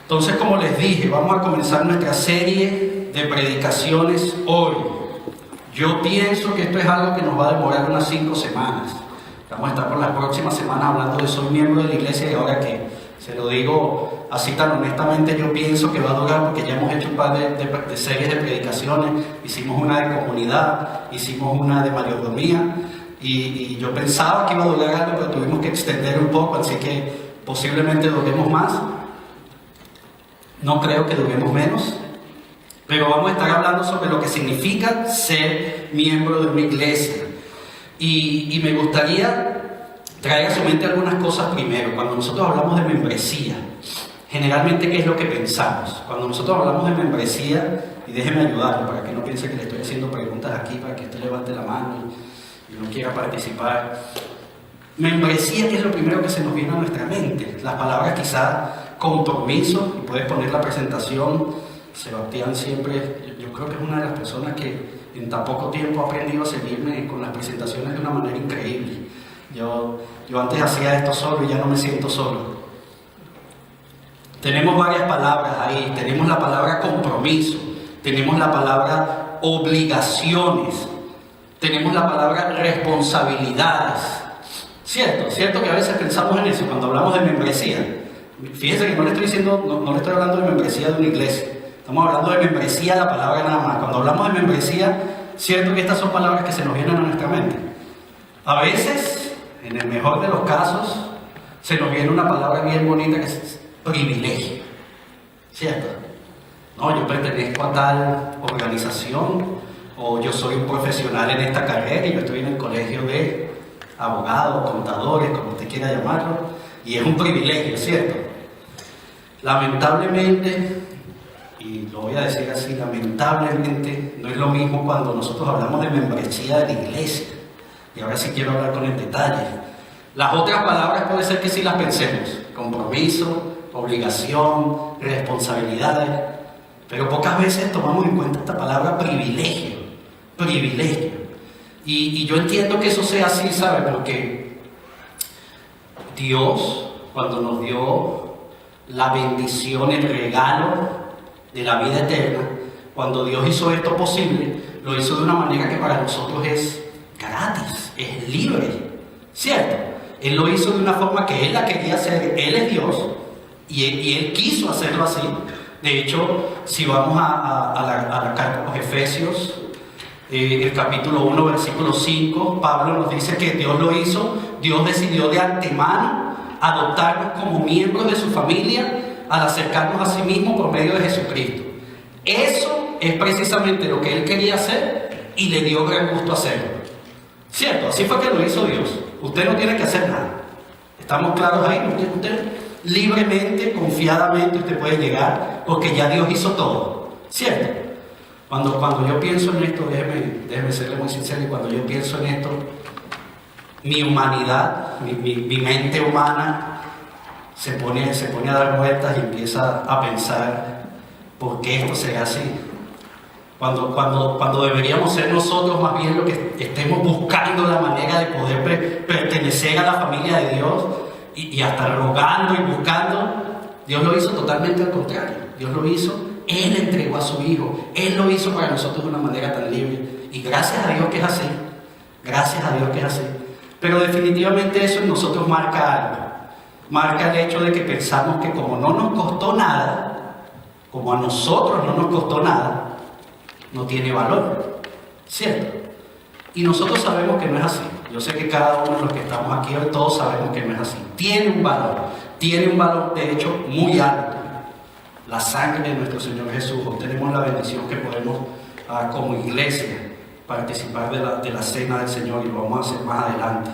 Entonces, como les dije, vamos a comenzar nuestra serie de predicaciones hoy. Yo pienso que esto es algo que nos va a demorar unas 5 semanas. Vamos a estar por las próximas semanas hablando de soy miembro de la iglesia, y ahora que se lo digo así tan honestamente, yo pienso que va a durar porque ya hemos hecho un par de series de predicaciones. Hicimos una de comunidad, hicimos una de mayordomía y yo pensaba que iba a durar algo, pero tuvimos que extender un poco, así que posiblemente duremos más. No creo que duremos menos, pero vamos a estar hablando sobre lo que significa ser miembro de una iglesia. Y me gustaría traer a su mente algunas cosas primero. Cuando nosotros hablamos de membresía, generalmente, ¿qué es lo que pensamos? Cuando nosotros hablamos de membresía, y déjenme ayudarle para que no piense que le estoy haciendo preguntas aquí, para que usted levante la mano y no quiera participar. Membresía, ¿qué es lo primero que se nos viene a nuestra mente? Las palabras quizá compromiso, y puedes poner la presentación. Sebastián siempre, yo creo que es una de las personas que en tan poco tiempo ha aprendido a seguirme con las presentaciones de una manera increíble. Yo antes hacía esto solo y ya no me siento solo. Tenemos varias palabras ahí. Tenemos la palabra compromiso, tenemos la palabra obligaciones, tenemos la palabra responsabilidades. Cierto que a veces pensamos en eso cuando hablamos de membresía. Fíjense que no le estoy hablando de membresía de una iglesia. Estamos hablando de membresía, la palabra nada más. Cuando hablamos de membresía, cierto que estas son palabras que se nos vienen a nuestra mente. A veces, en el mejor de los casos, se nos viene una palabra bien bonita que es privilegio. ¿Cierto? No, yo pertenezco a tal organización, o yo soy un profesional en esta carrera y yo estoy en el colegio de abogados, contadores, como usted quiera llamarlo, y es un privilegio, ¿cierto? Lamentablemente, y lo voy a decir así, lamentablemente no es lo mismo cuando nosotros hablamos de membresía de la iglesia. Y ahora sí quiero hablar con el detalle. Las otras palabras puede ser que sí las pensemos: compromiso, obligación, responsabilidades, pero pocas veces tomamos en cuenta esta palabra privilegio. Y yo entiendo que eso sea así, ¿sabe? Porque Dios, cuando nos dio la bendición, el regalo de la vida eterna, cuando Dios hizo esto posible, lo hizo de una manera que para nosotros es gratis, es libre, ¿cierto? Él lo hizo de una forma que Él la quería hacer. Él es Dios y Él quiso hacerlo así. De hecho, si vamos a la carta a los Efesios, el capítulo 1, versículo 5, Pablo nos dice que Dios lo hizo. Dios decidió de antemano adoptarnos como miembros de su familia al acercarnos a sí mismo por medio de Jesucristo. Eso es precisamente lo que Él quería hacer y le dio gran gusto hacerlo. ¿Cierto? Así fue que lo hizo Dios. Usted no tiene que hacer nada. ¿Estamos claros ahí? Usted libremente, confiadamente, usted puede llegar porque ya Dios hizo todo. ¿Cierto? Cuando yo pienso en esto, déjeme serle muy sincero, y cuando yo pienso en esto, mi humanidad, mi mente humana se pone a dar vueltas y empieza a pensar por qué esto sea así. Cuando deberíamos ser nosotros más bien los que estemos buscando la manera de poder pertenecer a la familia de Dios y hasta rogando y buscando. Dios lo hizo totalmente al contrario. Dios lo hizo, Él entregó a su Hijo, Él lo hizo para nosotros de una manera tan libre. Y gracias a Dios que es así, gracias a Dios que es así. Pero definitivamente eso en nosotros marca algo. Marca el hecho de que pensamos que como no nos costó nada, como a nosotros no nos costó nada, no tiene valor, ¿cierto? Y nosotros sabemos que no es así. Yo sé que cada uno de los que estamos aquí hoy, todos sabemos que no es así. Tiene un valor de hecho muy alto. La sangre de nuestro Señor Jesús. Hoy tenemos la bendición que podemos como iglesia participar de la cena del Señor, y lo vamos a hacer más adelante.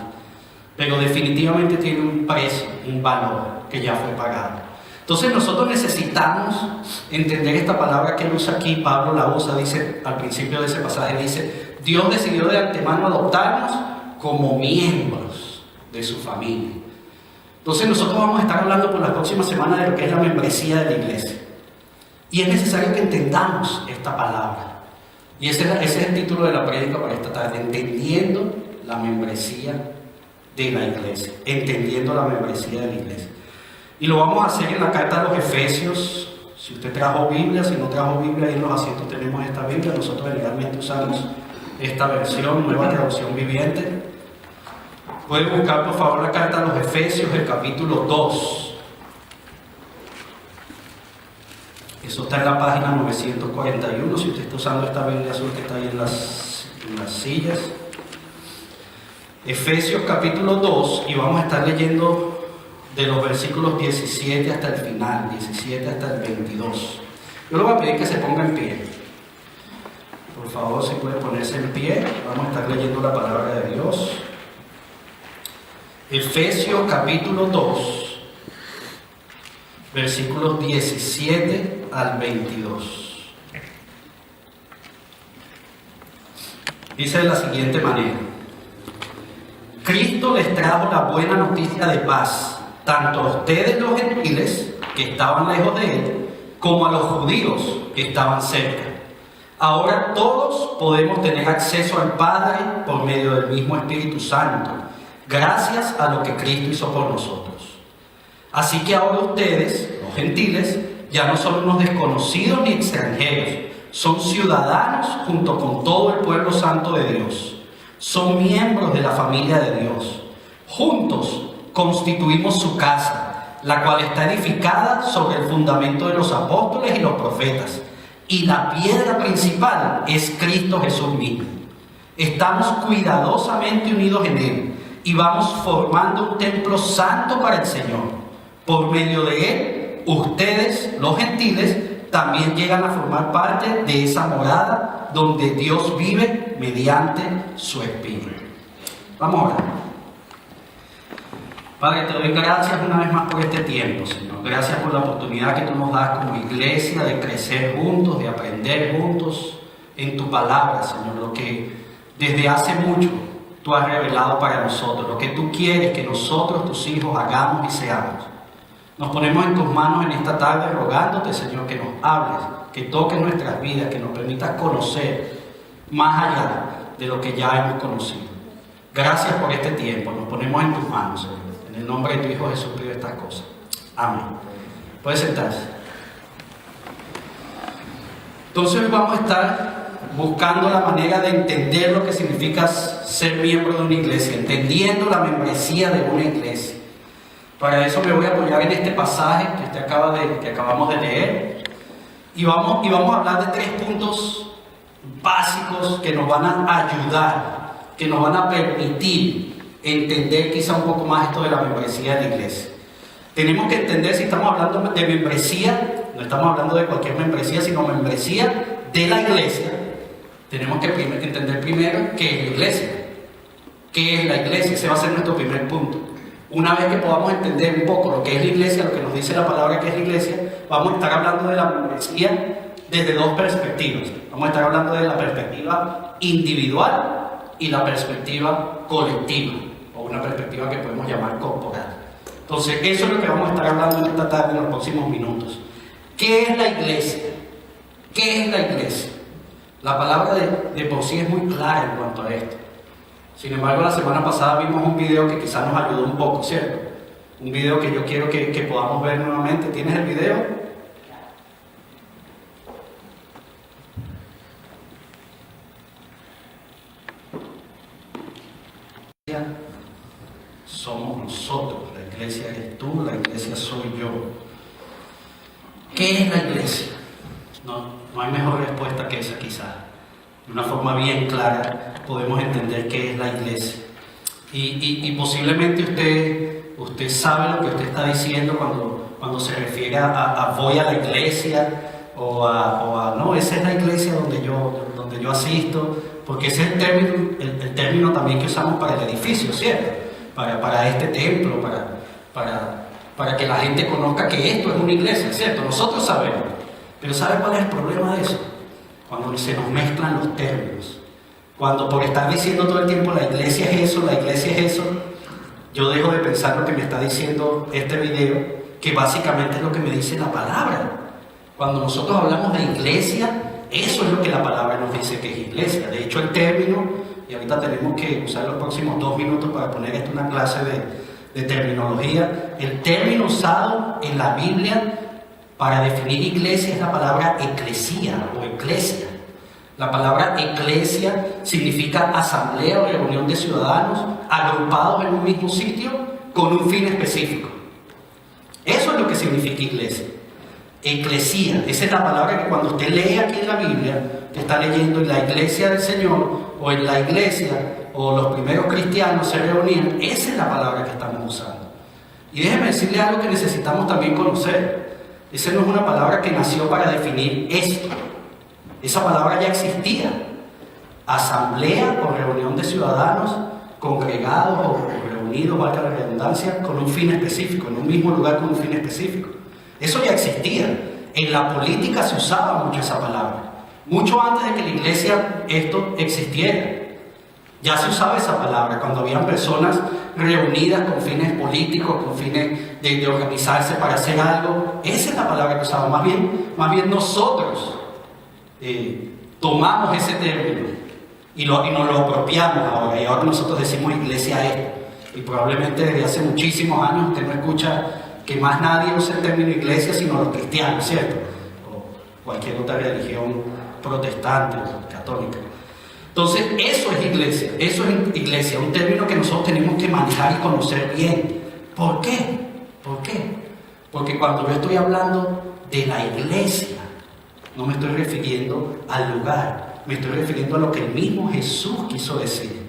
Pero definitivamente tiene un precio, un valor que ya fue pagado. Entonces nosotros necesitamos entender esta palabra que él usa aquí. Pablo la usa, dice al principio de ese pasaje, dice: Dios decidió de antemano adoptarnos como miembros de su familia. Entonces nosotros vamos a estar hablando por las próximas semanas de lo que es la membresía de la iglesia. Y es necesario que entendamos esta palabra. Y ese es el título de la prédica para esta tarde: entendiendo la membresía de la iglesia. Entendiendo la membresía de la iglesia. Y lo vamos a hacer en la carta a los Efesios. Si usted trajo Biblia, si no trajo Biblia, ahí en los asientos tenemos esta Biblia. Nosotros generalmente usamos esta versión, Nueva Traducción Viviente. Puede buscar por favor la carta a los Efesios, el capítulo 2. Eso está en la página 941, si usted está usando esta Biblia azul que está ahí en las sillas. Efesios capítulo 2, y vamos a estar leyendo de los versículos 17 hasta el final, 17 hasta el 22. Yo le voy a pedir que se ponga en pie. Por favor, si puede ponerse en pie, vamos a estar leyendo la palabra de Dios. Efesios capítulo 2, versículos 17 al 22. Dice de la siguiente manera: Cristo les trajo la buena noticia de paz, tanto a ustedes los gentiles, que estaban lejos de Él, como a los judíos, que estaban cerca. Ahora todos podemos tener acceso al Padre por medio del mismo Espíritu Santo, gracias a lo que Cristo hizo por nosotros. Así que ahora ustedes, los gentiles, ya no son unos desconocidos ni extranjeros, son ciudadanos junto con todo el pueblo santo de Dios. Son miembros de la familia de Dios. Juntos constituimos su casa, la cual está edificada sobre el fundamento de los apóstoles y los profetas. Y la piedra principal es Cristo Jesús mismo. Estamos cuidadosamente unidos en Él y vamos formando un templo santo para el Señor. Por medio de Él, ustedes, los gentiles, también llegan a formar parte de esa morada donde Dios vive mediante su Espíritu. Vamos a orar. Padre, te doy gracias una vez más por este tiempo, Señor. Gracias por la oportunidad que tú nos das como iglesia de crecer juntos, de aprender juntos en tu palabra, Señor. Lo que desde hace mucho tú has revelado para nosotros, lo que tú quieres que nosotros, tus hijos, hagamos y seamos. Nos ponemos en tus manos en esta tarde rogándote, Señor, que nos hables, que toques nuestras vidas, que nos permitas conocer más allá de lo que ya hemos conocido. Gracias por este tiempo. Nos ponemos en tus manos, Señor. En el nombre de tu Hijo Jesús pido estas cosas. Amén. Puede sentarse. Entonces vamos a estar buscando la manera de entender lo que significa ser miembro de una iglesia, entendiendo la membresía de una iglesia. Para eso me voy a apoyar en este pasaje que acabamos de leer. Y vamos a hablar de 3 puntos básicos que nos van a ayudar, que nos van a permitir entender quizá un poco más esto de la membresía de la iglesia. Tenemos que entender, si estamos hablando de membresía, no estamos hablando de cualquier membresía, sino membresía de la iglesia. Tenemos que entender primero qué es la iglesia. ¿Qué es la iglesia? Ese va a ser nuestro primer punto. Una vez que podamos entender un poco lo que es la iglesia, lo que nos dice la palabra que es la iglesia, vamos a estar hablando de la membresía desde 2 perspectivas. Vamos a estar hablando de la perspectiva individual y la perspectiva colectiva, o una perspectiva que podemos llamar corporal. Entonces, eso es lo que vamos a estar hablando en esta tarde, en los próximos minutos. ¿Qué es la iglesia? ¿Qué es la iglesia? La palabra de por sí es muy clara en cuanto a esto. Sin embargo, la semana pasada vimos un video que quizás nos ayudó un poco, ¿cierto? Un video que yo quiero que podamos ver nuevamente. ¿Tienes el video? Somos nosotros, la iglesia eres tú, la iglesia soy yo. ¿Qué es la iglesia? No hay mejor respuesta que esa quizás. De una forma bien clara podemos entender qué es la iglesia. Y posiblemente usted sabe lo que usted está diciendo cuando se refiere a voy a la iglesia o a no, esa es la iglesia donde yo asisto, porque ese es el término también que usamos para el edificio, ¿cierto? Para este templo, para que la gente conozca que esto es una iglesia, ¿cierto? Nosotros sabemos, pero ¿sabe cuál es el problema de eso? Cuando se nos mezclan los términos. Cuando por estar diciendo todo el tiempo la iglesia es eso, la iglesia es eso, yo dejo de pensar lo que me está diciendo este video, que básicamente es lo que me dice la palabra. Cuando nosotros hablamos de iglesia, eso es lo que la palabra nos dice que es iglesia. De hecho, el término, y ahorita tenemos que usar los próximos 2 minutos para poner esto en una clase de terminología. El término usado en la Biblia para definir iglesia es la palabra eclesía o eclesia. La palabra eclesia significa asamblea o reunión de ciudadanos agrupados en un mismo sitio con un fin específico. Eso es lo que significa iglesia. Eclesía, esa es la palabra que cuando usted lee aquí en la Biblia, te está leyendo en la iglesia del Señor o en la iglesia o los primeros cristianos se reunían, esa es la palabra que estamos usando. Y déjeme decirle algo que necesitamos también conocer. Esa no es una palabra que nació para definir esto. Esa palabra ya existía. Asamblea o reunión de ciudadanos congregados o reunidos, valga la redundancia, con un fin específico, en un mismo lugar con un fin específico. Eso ya existía. En la política se usaba mucho esa palabra. Mucho antes de que la iglesia esto existiera. Ya se usaba esa palabra cuando habían personas reunidas con fines políticos, con fines de organizarse para hacer algo. Esa es la palabra que usaba. Más bien nosotros tomamos ese término y nos lo apropiamos ahora. Y ahora nosotros decimos iglesia esto. Y probablemente desde hace muchísimos años usted no escucha que más nadie usa el término iglesia sino los cristianos, ¿cierto? O cualquier otra religión protestante o católica. Entonces, eso es iglesia, un término que nosotros tenemos que manejar y conocer bien. ¿Por qué? Porque cuando yo estoy hablando de la iglesia, no me estoy refiriendo al lugar, me estoy refiriendo a lo que el mismo Jesús quiso decir.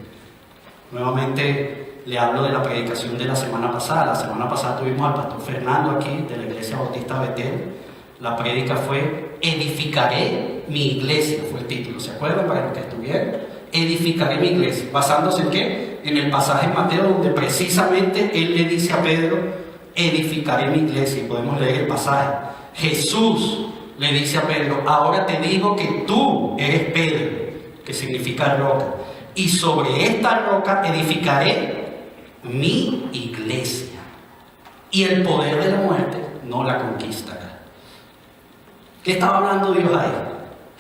Nuevamente le hablo de la predicación de la semana pasada. La semana pasada tuvimos al pastor Fernando aquí, de la Iglesia Bautista Betel. La prédica fue Edificaré mi iglesia, fue el título, ¿se acuerdan? Para los que estuvieron, edificaré mi iglesia, basándose en ¿qué? En el pasaje en Mateo donde precisamente él le dice a Pedro, edificaré mi iglesia, y podemos leer el pasaje. Jesús le dice a Pedro, ahora te digo que tú eres Pedro, que significa roca, y sobre esta roca edificaré mi iglesia, y el poder de la muerte no la conquistará. ¿Qué estaba hablando Dios ahí?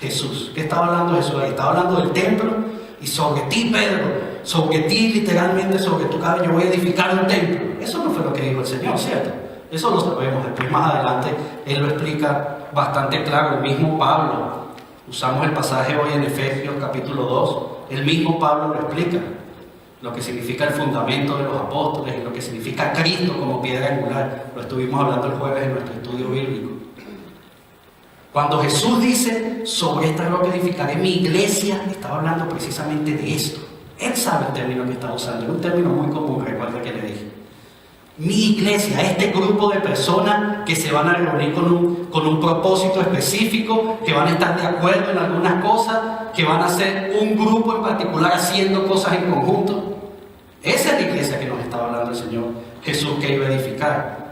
Jesús. ¿Qué estaba hablando Jesús ahí? Estaba hablando del templo y sobre ti, Pedro, sobre ti literalmente, sobre tu cabeza, yo voy a edificar un templo. Eso no fue lo que dijo el Señor, ¿cierto? Eso lo sabemos. Después más adelante Él lo explica bastante claro. El mismo Pablo, usamos el pasaje hoy en Efesios capítulo 2, el mismo Pablo lo explica. Lo que significa el fundamento de los apóstoles y lo que significa Cristo como piedra angular. Lo estuvimos hablando el jueves en nuestro estudio bíblico. Cuando Jesús dice, sobre esta roca edificaré mi iglesia, estaba hablando precisamente de esto. Él sabe el término que está usando, es un término muy común, recuerda que le dije. Mi iglesia, este grupo de personas que se van a reunir con un propósito específico, que van a estar de acuerdo en algunas cosas, que van a ser un grupo en particular haciendo cosas en conjunto. Esa es la iglesia que nos estaba hablando el Señor Jesús que iba a edificar.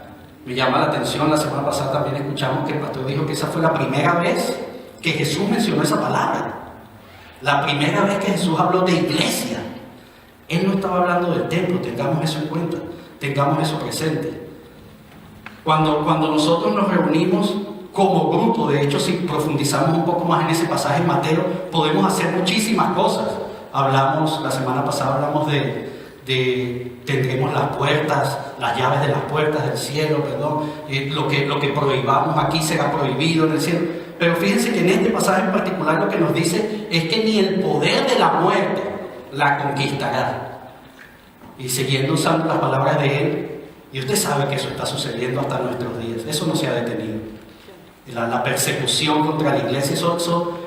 Me llama la atención, la semana pasada también escuchamos que el pastor dijo que esa fue la primera vez que Jesús mencionó esa palabra. La primera vez que Jesús habló de iglesia. Él no estaba hablando del templo, tengamos eso en cuenta, tengamos eso presente. Cuando nosotros nos reunimos como grupo, de hecho si profundizamos un poco más en ese pasaje en Mateo, podemos hacer muchísimas cosas. La semana pasada hablamos tendremos las puertas, las llaves de las puertas del cielo, lo que prohibamos aquí será prohibido en el cielo. Pero fíjense que en este pasaje en particular lo que nos dice es que ni el poder de la muerte la conquistará. Y siguiendo usando las palabras de él, y usted sabe que eso está sucediendo hasta nuestros días, eso no se ha detenido. La persecución contra la iglesia, eso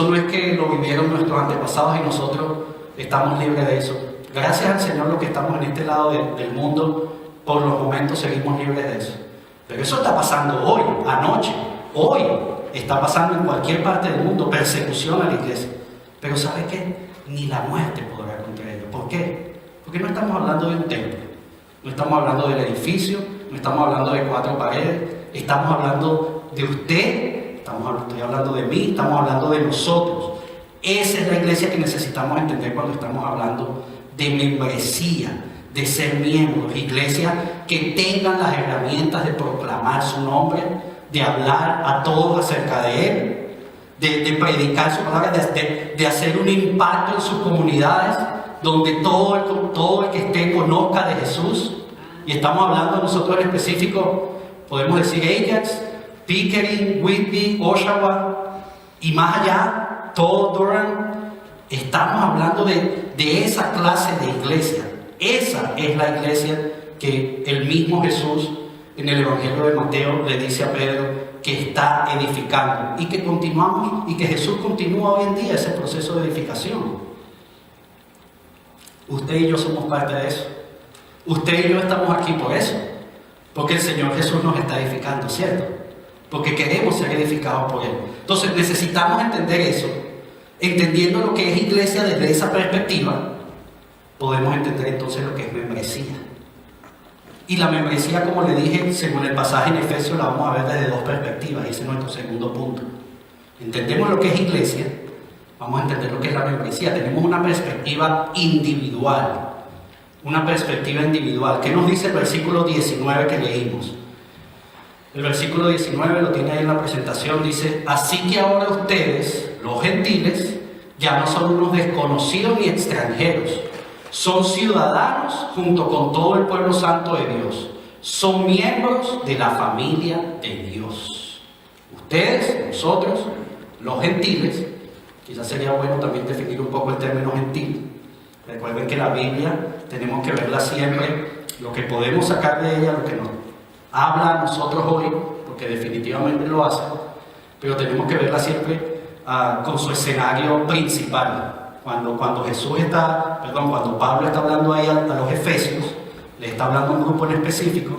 no es que lo vivieron nuestros antepasados y nosotros estamos libres de eso. Gracias al Señor los que estamos en este lado del mundo, por los momentos seguimos libres de eso. Pero eso está pasando hoy, anoche, hoy está pasando en cualquier parte del mundo, persecución a la iglesia. Pero ¿sabe qué? Ni la muerte podrá contra ello. ¿Por qué? Porque no estamos hablando de un templo, no estamos hablando del edificio, no estamos hablando de 4 paredes, estamos hablando de usted, estoy hablando de mí, estamos hablando de nosotros. Esa es la iglesia que necesitamos entender cuando estamos hablando de membresía, de ser miembros, iglesias que tengan las herramientas de proclamar su nombre, de hablar a todos acerca de él, de predicar su palabra, de hacer un impacto en sus comunidades, donde todo el que esté conozca de Jesús. Y estamos hablando nosotros en específico, podemos decir Ajax, Pickering, Whitby, Oshawa y más allá, todo Durham. Estamos hablando de esa clase de iglesia. Esa es la iglesia que el mismo Jesús en el Evangelio de Mateo le dice a Pedro que está edificando y que continuamos y que Jesús continúa hoy en día ese proceso de edificación. Usted y yo somos parte de eso. Usted y yo estamos aquí por eso, porque el Señor Jesús nos está edificando, ¿cierto? Porque queremos ser edificados por Él. Entonces necesitamos entender eso. Entendiendo lo que es iglesia desde esa perspectiva, podemos entender entonces lo que es membresía. Y la membresía, como le dije, según el pasaje en Efesios, la vamos a ver desde dos perspectivas, y ese es nuestro segundo punto. Entendemos lo que es iglesia, vamos a entender lo que es la membresía. Tenemos una perspectiva individual. Una perspectiva individual. ¿Qué nos dice el versículo 19 que leímos? El versículo 19 lo tiene ahí en la presentación, dice: así que ahora ustedes, los gentiles, ya no son unos desconocidos ni extranjeros, son ciudadanos junto con todo el pueblo santo de Dios, son miembros de la familia de Dios. Ustedes, nosotros, los gentiles, quizás sería bueno también definir un poco el término gentil. Recuerden que la Biblia tenemos que verla siempre, lo que podemos sacar de ella, lo que nos habla a nosotros hoy, porque definitivamente lo hace, pero tenemos que verla siempre con su escenario principal. Cuando Pablo está hablando ahí a los efesios, le está hablando a un grupo en específico,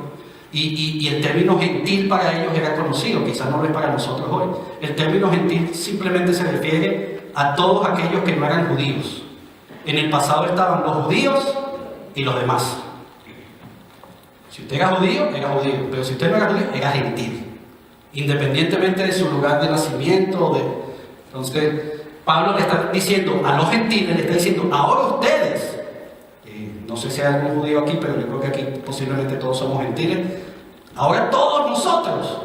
y el término gentil para ellos era conocido, quizás no lo es para nosotros hoy. El término gentil simplemente se refiere a todos aquellos que no eran judíos. En el pasado estaban los judíos y los demás. Si usted era judío, pero si usted no era judío, era gentil, independientemente de su lugar de nacimiento. Entonces, Pablo le está diciendo a los gentiles, le está diciendo: ahora ustedes, no sé si hay algún judío aquí, pero yo creo que aquí posiblemente todos somos gentiles, ahora todos nosotros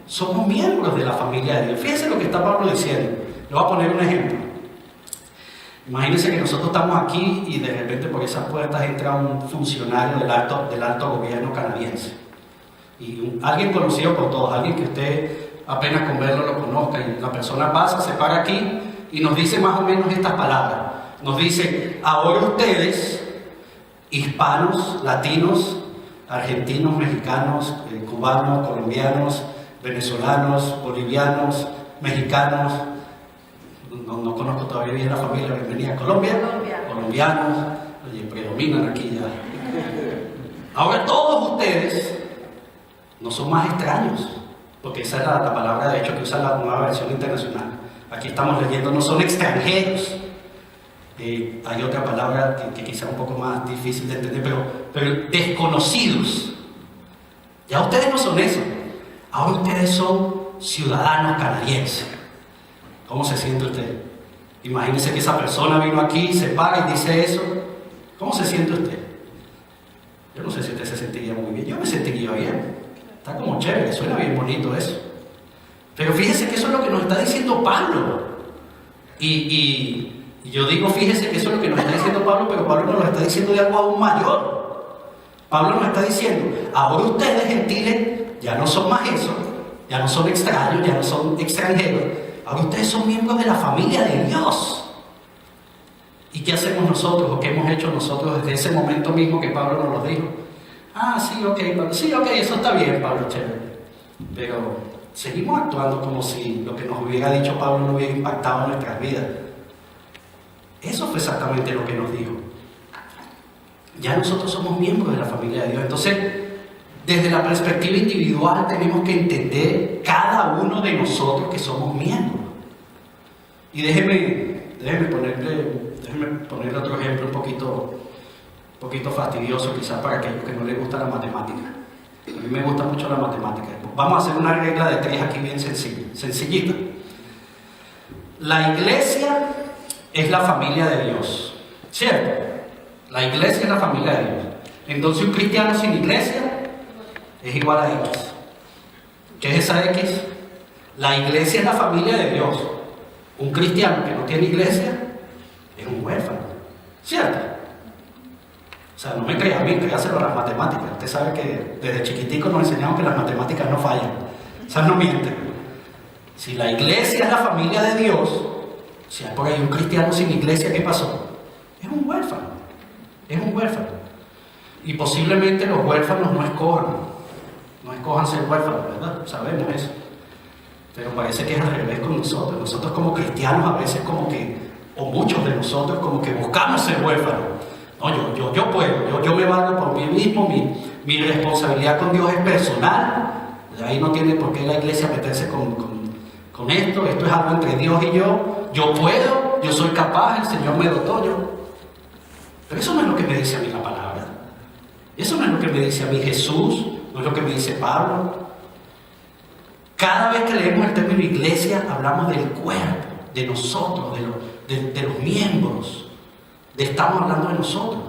somos miembros de la familia de Dios. Fíjense lo que está Pablo diciendo. Le voy a poner un ejemplo. Imagínense que nosotros estamos aquí y de repente por esas puertas entra un funcionario del alto gobierno canadiense. Y alguien conocido por todos, alguien que usted apenas con verlo lo conozca, y la persona pasa, se para aquí y nos dice más o menos estas palabras. Nos dice: ahora ustedes, hispanos, latinos, argentinos, mexicanos, cubanos, colombianos, venezolanos, bolivianos, mexicanos, no conozco todavía bien la familia, bienvenida a Colombia, colombianos, oye, predominan aquí ya. Ahora todos ustedes no son más extraños, porque esa es la palabra de hecho que usa la nueva versión internacional. Aquí estamos leyendo: no son extranjeros. Hay otra palabra que quizá es un poco más difícil de entender, pero desconocidos. Ya ustedes no son eso. Ahora ustedes son ciudadanos canadienses. ¿Cómo se siente usted? Imagínese que esa persona vino aquí, se para y dice eso. ¿Cómo se siente usted? Yo no sé si usted se sentiría muy bien. Yo me sentiría bien. Está como chévere, suena bien bonito eso. Pero fíjese que eso es lo que nos está diciendo Pablo. Y yo digo, fíjese que eso es lo que nos está diciendo Pablo, pero Pablo nos lo está diciendo de algo aún mayor. Pablo nos está diciendo: ahora ustedes, gentiles, ya no son más eso, ya no son extraños, ya no son extranjeros. Ahora ustedes son miembros de la familia de Dios. ¿Y qué hacemos nosotros o qué hemos hecho nosotros desde ese momento mismo que Pablo nos lo dijo? Ah, sí, ok, Pablo. Sí, ok, eso está bien, Pablo, chévere. Pero seguimos actuando como si lo que nos hubiera dicho Pablo no hubiera impactado en nuestras vidas. Eso fue exactamente lo que nos dijo. Ya nosotros somos miembros de la familia de Dios. Entonces, desde la perspectiva individual tenemos que entender cada uno de nosotros que somos miembros. Y déjeme ponerle otro ejemplo un poquito fastidioso, quizás para aquellos que no les gusta la matemática. A mí me gusta mucho la matemática. Vamos a hacer una regla de 3 aquí bien sencillita. La iglesia es la familia de Dios, ¿cierto? La iglesia es la familia de Dios. Entonces un cristiano sin iglesia es igual a X. ¿Qué es esa X? La iglesia es la familia de Dios. Un cristiano que no tiene iglesia es un huérfano, ¿cierto? sea, no me crea a mí, créaselo a las matemáticas. Usted sabe que desde chiquitico nos enseñaron que las matemáticas no fallan. O sea, no mienten. Si la iglesia es la familia de Dios, si hay por ahí un cristiano sin iglesia, ¿qué pasó? Es un huérfano. Es un huérfano. Y posiblemente los huérfanos no escojan ser huérfanos, ¿verdad? Sabemos eso. Pero parece que es al revés con nosotros. Nosotros como cristianos a veces como que, o muchos de nosotros como que buscamos ser huérfanos. No, yo puedo, yo me valgo por mí mismo, mi responsabilidad con Dios es personal. De ahí no tiene por qué la iglesia meterse con esto es algo entre Dios y yo puedo, yo soy capaz, el Señor me dotó yo. Pero eso no es lo que me dice a mí la palabra. Eso no es lo que me dice a mí Jesús, no es lo que me dice Pablo. Cada vez que leemos el término iglesia, hablamos del cuerpo, de nosotros, de los miembros. Estamos hablando de nosotros.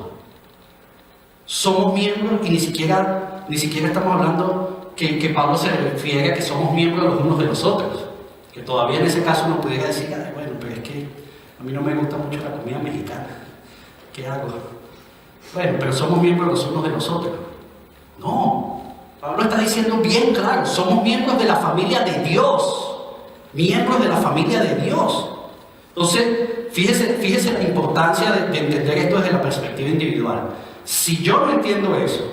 Somos miembros y ni siquiera estamos hablando que Pablo se refiere a que somos miembros los unos de los otros. Que todavía en ese caso uno pudiera decir, bueno, pero es que a mí no me gusta mucho la comida mexicana. ¿Qué hago? Bueno, pero somos miembros los unos de los otros. No, Pablo está diciendo bien claro, somos miembros de la familia de Dios. Miembros de la familia de Dios. Entonces, fíjese la importancia de entender esto desde la perspectiva individual. Si yo no entiendo eso,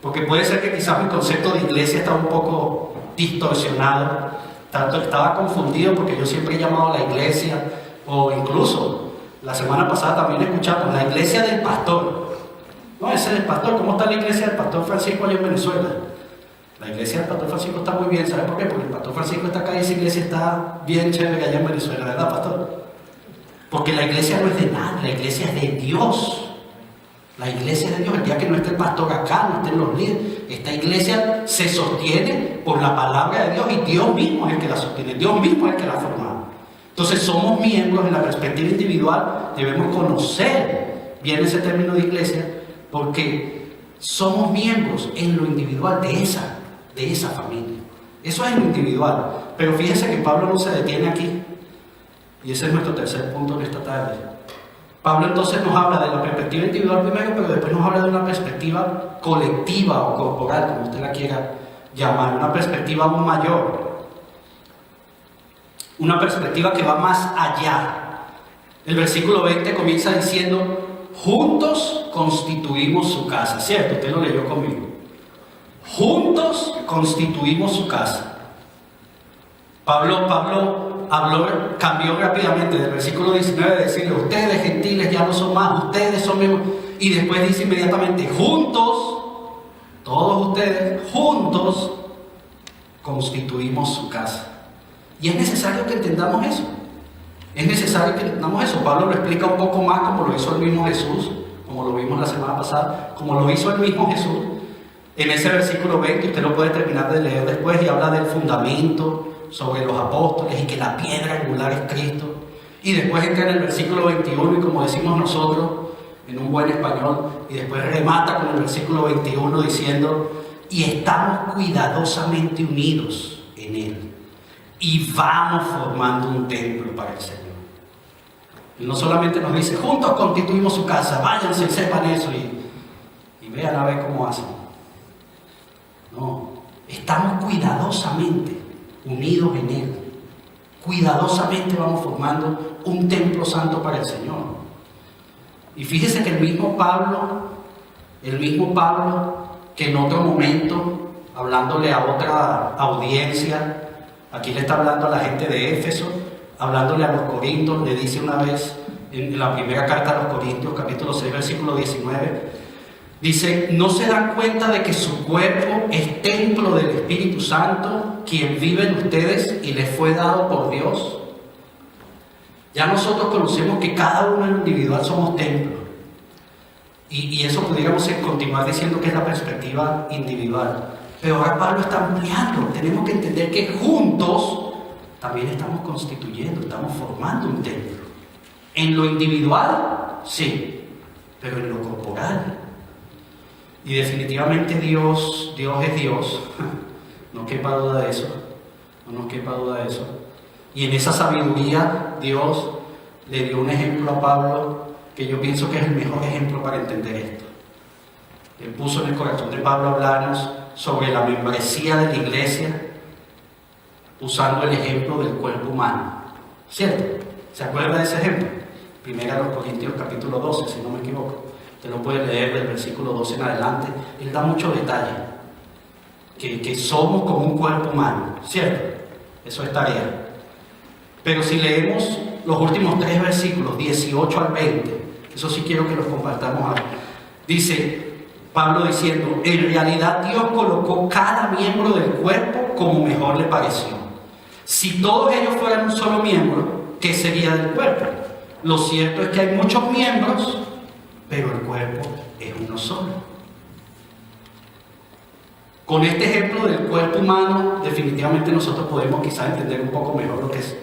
porque puede ser que quizás mi concepto de iglesia está un poco distorsionado, estaba confundido porque yo siempre he llamado a la iglesia, o incluso la semana pasada también escuchamos la iglesia del pastor. No, ese es el pastor. ¿Cómo está la iglesia del pastor Francisco allá en Venezuela? La iglesia del pastor Francisco está muy bien. ¿Sabe por qué? Porque el pastor Francisco está acá y esa iglesia está bien chévere allá en Venezuela, ¿verdad, pastor? Porque la iglesia no es de nadie, la iglesia es de Dios. La iglesia es de Dios. El día que no esté el pastor acá, no estén los líderes, esta iglesia se sostiene por la palabra de Dios y Dios mismo es el que la sostiene, Dios mismo es el que la ha formado. Entonces somos miembros en la perspectiva individual, debemos conocer bien ese término de iglesia porque somos miembros en lo individual de esa familia. Eso es en lo individual. Pero fíjense que Pablo no se detiene aquí. Y ese es nuestro tercer punto en esta tarde. Pablo entonces nos habla de la perspectiva individual primero, pero después nos habla de una perspectiva colectiva o corporal, como usted la quiera llamar, una perspectiva aún mayor, una perspectiva que va más allá. El versículo 20 comienza diciendo, juntos constituimos su casa, ¿cierto? Usted lo leyó conmigo. Juntos constituimos su casa. Pablo cambió rápidamente del versículo 19 de decirle, ustedes gentiles ya no son más, ustedes son mismos, y después dice inmediatamente, juntos, todos ustedes, juntos, constituimos su casa. Y es necesario que entendamos eso. Es necesario que entendamos eso. Pablo lo explica un poco más como lo hizo el mismo Jesús, como lo vimos la semana pasada, como lo hizo el mismo Jesús. En ese versículo 20, usted lo puede terminar de leer después y habla del fundamento sobre los apóstoles y que la piedra angular es Cristo. Y después entra en el versículo 21 y como decimos nosotros en un buen español, y después remata con el versículo 21 diciendo, y estamos cuidadosamente unidos en Él y vamos formando un templo para el Señor. Y no solamente nos dice, juntos constituimos su casa, váyanse y sepan eso y vean a ver cómo hacen. No, estamos cuidadosamente unidos en Él. Cuidadosamente vamos formando un templo santo para el Señor. Y fíjese que el mismo Pablo que en otro momento, hablándole a otra audiencia, aquí le está hablando a la gente de Éfeso, hablándole a los Corintios, le dice una vez en la primera carta a los Corintios, capítulo 6, versículo 19, dice, ¿no se dan cuenta de que su cuerpo es templo del Espíritu Santo, quien vive en ustedes y les fue dado por Dios? Ya nosotros conocemos que cada uno en individual somos templos. Y eso pudiéramos continuar diciendo que es la perspectiva individual. Pero ahora Pablo está ampliando. Tenemos que entender que juntos también estamos constituyendo, estamos formando un templo. En lo individual, sí, pero en lo corporal. Y definitivamente Dios es Dios. No quepa duda de eso. No nos quepa duda de eso. Y en esa sabiduría Dios le dio un ejemplo a Pablo que yo pienso que es el mejor ejemplo para entender esto. Él puso en el corazón de Pablo hablarnos sobre la membresía de la iglesia, usando el ejemplo del cuerpo humano. ¿Cierto? ¿Se acuerda de ese ejemplo? Primera a los Corintios capítulo 12, si no me equivoco. Usted lo puede leer del versículo 12 en adelante. Él da mucho detalle. Que somos como un cuerpo humano. ¿Cierto? Eso es tarea. Pero si leemos los últimos 3 versículos, 18 al 20, eso sí quiero que los compartamos ahora. Dice Pablo diciendo, en realidad Dios colocó cada miembro del cuerpo como mejor le pareció. Si todos ellos fueran un solo miembro, ¿qué sería del cuerpo? Lo cierto es que hay muchos miembros, pero el cuerpo es uno solo. Con este ejemplo del cuerpo humano, definitivamente nosotros podemos quizás entender un poco mejor lo que es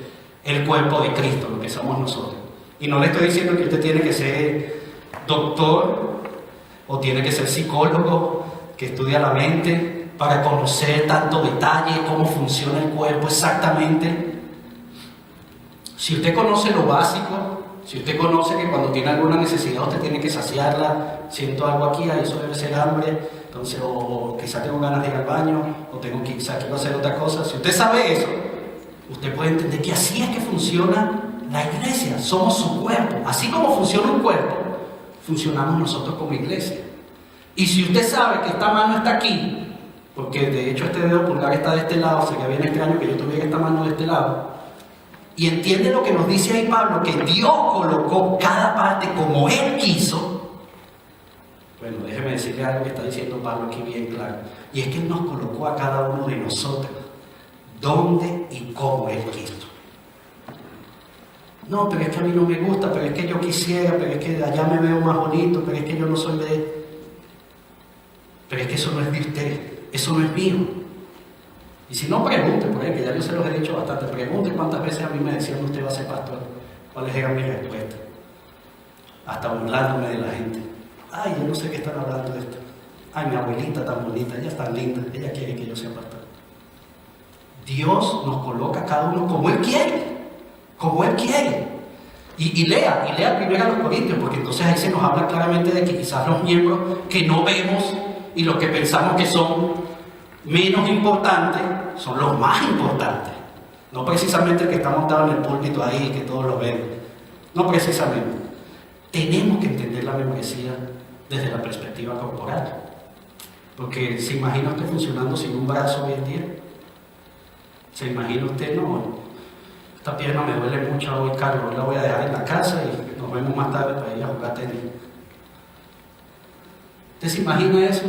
el cuerpo de Cristo, lo que somos nosotros. Y no le estoy diciendo que usted tiene que ser doctor o tiene que ser psicólogo que estudia la mente para conocer tanto detalle, cómo funciona el cuerpo exactamente. Si usted conoce lo básico, si usted conoce que cuando tiene alguna necesidad usted tiene que saciarla, siento algo aquí, eso debe ser hambre, entonces o quizás tengo ganas de ir al baño, o tengo que quizás quiero hacer otra cosa. Si usted sabe eso, usted puede entender que así es que funciona la iglesia, somos su cuerpo. Así como funciona un cuerpo, funcionamos nosotros como iglesia. Y si usted sabe que esta mano está aquí, porque de hecho este dedo pulgar está de este lado, sería bien extraño que yo tuviera esta mano de este lado, y entiende lo que nos dice ahí Pablo, que Dios colocó cada parte como Él quiso. Bueno, déjeme decirle algo que está diciendo Pablo aquí bien claro, y es que Él nos colocó a cada uno de nosotros donde y cómo Él quiso. No, pero es que a mí no me gusta, pero es que yo quisiera, pero es que allá me veo más bonito, pero es que yo no soy de... Pero es que eso no es de usted, eso no es mío. Y si no, pregunte, por ahí, que ya yo se los he dicho bastante, pregunte cuántas veces a mí me decían usted va a ser pastor, cuáles eran mis respuestas. Hasta burlándome de la gente. Ay, yo no sé qué están hablando de esto. Ay, mi abuelita tan bonita, ella es tan linda, ella quiere que yo sea pastor. Dios nos coloca cada uno como Él quiere. Como Él quiere. Y lea primero a los Corintios, porque entonces ahí se nos habla claramente de que quizás los miembros que no vemos y los que pensamos que son menos importantes, son los más importantes. No precisamente el que está montado en el púlpito ahí, que todos lo ven. No precisamente. Tenemos que entender la membresía desde la perspectiva corporal. Porque ¿se imagina usted funcionando sin un brazo hoy en día? ¿Se imagina usted? No. Esta pierna me duele mucho hoy, Carlos, hoy la voy a dejar en la casa y nos vemos más tarde para ir a jugar tenis. ¿Usted se imagina eso?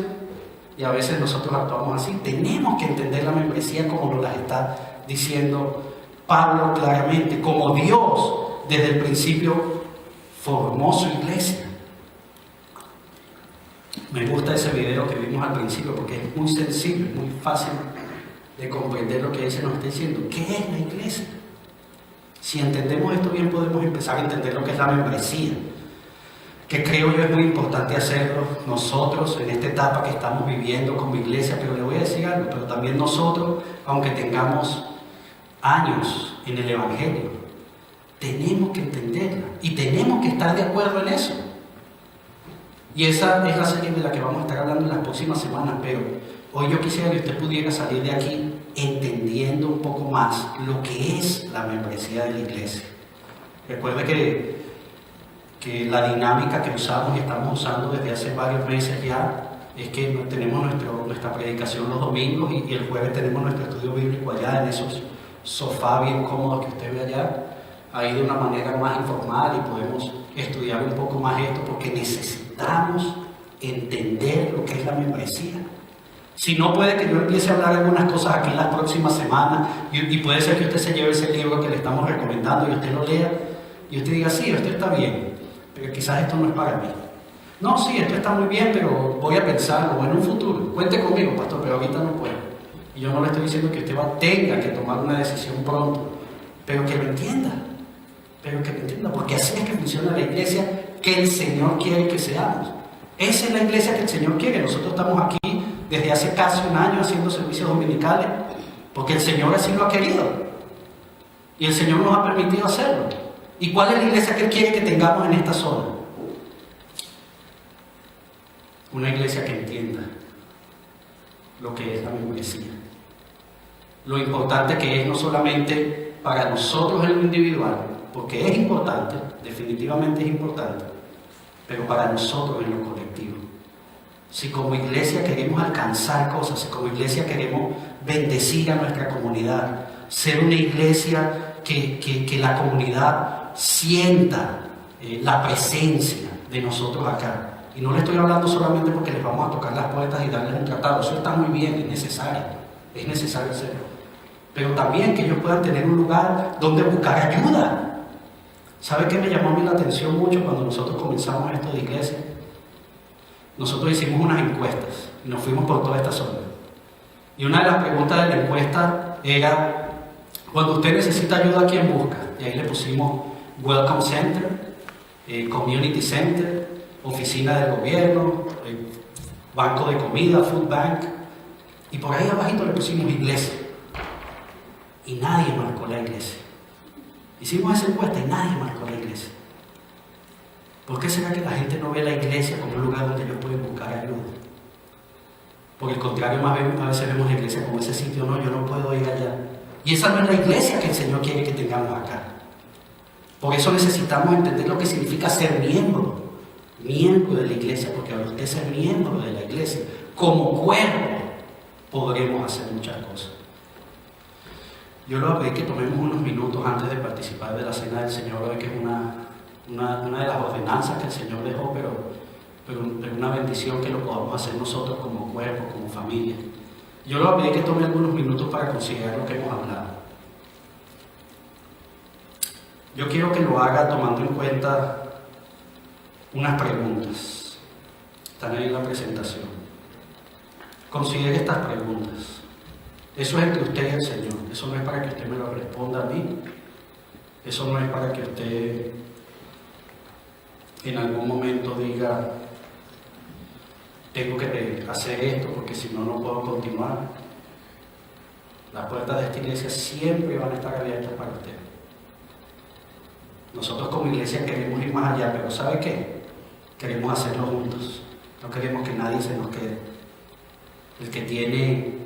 Y a veces nosotros actuamos así. Tenemos que entender la membresía como nos la está diciendo Pablo claramente, como Dios desde el principio formó su iglesia. Me gusta ese video que vimos al principio porque es muy sencillo, muy fácil de comprender lo que él se nos está diciendo. ¿Qué es la iglesia? Si entendemos esto bien, podemos empezar a entender lo que es la membresía, que creo yo es muy importante hacerlo nosotros en esta etapa que estamos viviendo como iglesia. Pero le voy a decir algo, pero también nosotros, aunque tengamos años en el Evangelio, tenemos que entenderla y tenemos que estar de acuerdo en eso. Y esa es la serie de la que vamos a estar hablando en las próximas semanas, pero hoy yo quisiera que usted pudiera salir de aquí entendiendo un poco más lo que es la membresía de la iglesia. Recuerde que la dinámica que usamos y estamos usando desde hace varios meses ya es que tenemos nuestra predicación los domingos y el jueves tenemos nuestro estudio bíblico allá en esos sofás bien cómodos que usted ve allá, ahí de una manera más informal, y podemos estudiar un poco más esto porque necesitamos entender lo que es la membresía. Si no, puede que yo empiece a hablar algunas cosas aquí en las próximas semanas y puede ser que usted se lleve ese libro que le estamos recomendando y usted lo lea y usted diga, sí, esto está bien, pero quizás esto no es para mí. No, sí, esto está muy bien, pero voy a pensarlo en un futuro. Cuente conmigo, pastor, pero ahorita no puedo. Y yo no le estoy diciendo que usted tenga que tomar una decisión pronto, pero que lo entienda. Porque así es que funciona la iglesia que el Señor quiere que seamos. Esa es la iglesia que el Señor quiere. Nosotros estamos aquí desde hace casi un año haciendo servicios dominicales, porque el Señor así lo ha querido. Y el Señor nos ha permitido hacerlo. ¿Y cuál es la iglesia que Él quiere que tengamos en esta zona? una iglesia que entienda lo que es la membresía. Lo importante que es no solamente para nosotros en lo individual, porque es importante, definitivamente es importante, pero para nosotros en lo colectivo. Si como iglesia queremos alcanzar cosas, si como iglesia queremos bendecir a nuestra comunidad, ser una iglesia que la comunidad sienta la presencia de nosotros acá. Y no le estoy hablando solamente porque les vamos a tocar las puertas y darles un tratado, eso está muy bien, es necesario hacerlo. Pero también que ellos puedan tener un lugar donde buscar ayuda. ¿Sabe qué me llamó a mí la atención mucho cuando nosotros comenzamos esto de iglesia? Nosotros hicimos unas encuestas y nos fuimos por toda esta zona. Y una de las preguntas de la encuesta era: cuando usted necesita ayuda, ¿a quién busca? Y ahí le pusimos Welcome Center, Community Center, oficina del gobierno, banco de comida, food bank, y por ahí abajito le pusimos iglesia. Y nadie marcó la iglesia. Hicimos esa encuesta y nadie marcó la iglesia. ¿Por qué será que la gente no ve la iglesia como un lugar donde ellos pueden buscar ayuda? Por el contrario, a veces vemos la iglesia como ese sitio: no, yo no puedo ir allá. Y esa no es la iglesia que el Señor quiere que tengamos acá. Por eso necesitamos entender lo que significa ser miembro de la iglesia, porque al usted ser miembro de la iglesia, como cuerpo, podremos hacer muchas cosas. Yo lo hablé que tomemos unos minutos antes de participar de la cena del Señor hoy, que es una de las ordenanzas que el Señor dejó, pero una bendición que lo podamos hacer nosotros como cuerpo, como familia. Yo lo hablé que tome algunos minutos para considerar lo que hemos hablado. Yo quiero que lo haga tomando en cuenta unas preguntas. Están ahí en la presentación. Considere estas preguntas. Eso es entre usted y el Señor. Eso no es para que usted me lo responda a mí. Eso no es para que usted en algún momento diga: tengo que hacer esto porque si no, no puedo continuar. Las puertas de esta iglesia siempre van a estar abiertas para usted. Nosotros como iglesia queremos ir más allá, pero ¿sabe qué? Queremos hacerlo juntos. No queremos que nadie se nos quede. El que tiene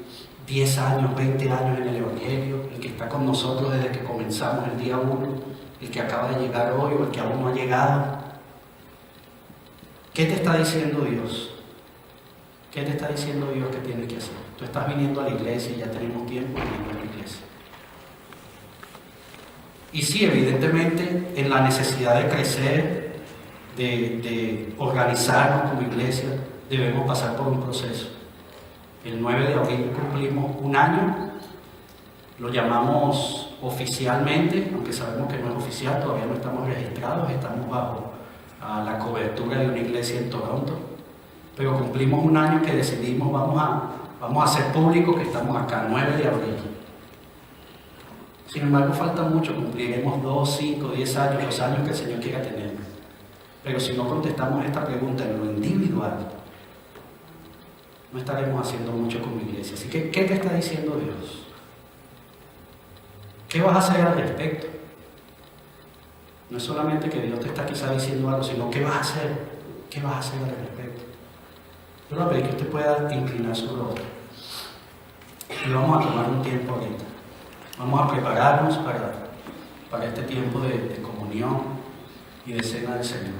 10 años, 20 años en el Evangelio, el que está con nosotros desde que comenzamos el día 1, el que acaba de llegar hoy o el que aún no ha llegado. ¿Qué te está diciendo Dios? ¿Qué te está diciendo Dios que tienes que hacer? Tú estás viniendo a la iglesia y ya tenemos tiempo viniendo a la iglesia. Y sí, evidentemente, en la necesidad de crecer, de organizarnos como iglesia, debemos pasar por un proceso. El 9 de abril cumplimos un año, lo llamamos oficialmente, aunque sabemos que no es oficial, todavía no estamos registrados, estamos bajo la cobertura de una iglesia en Toronto, pero cumplimos un año que decidimos, vamos a hacer público que estamos acá, 9 de abril. Sin embargo, falta mucho, cumpliremos 2, 5, 10 años, los años que el Señor quiera tener. Pero si no contestamos esta pregunta en lo individual, no estaremos haciendo mucho como iglesia. Así que, ¿qué te está diciendo Dios? ¿Qué vas a hacer al respecto? No es solamente que Dios te está quizá diciendo algo, sino ¿qué vas a hacer? ¿Qué vas a hacer al respecto? Yo lo pedí que usted pueda inclinar su rostro. Y vamos a tomar un tiempo ahorita. Vamos a prepararnos para este tiempo de comunión y de cena del Señor.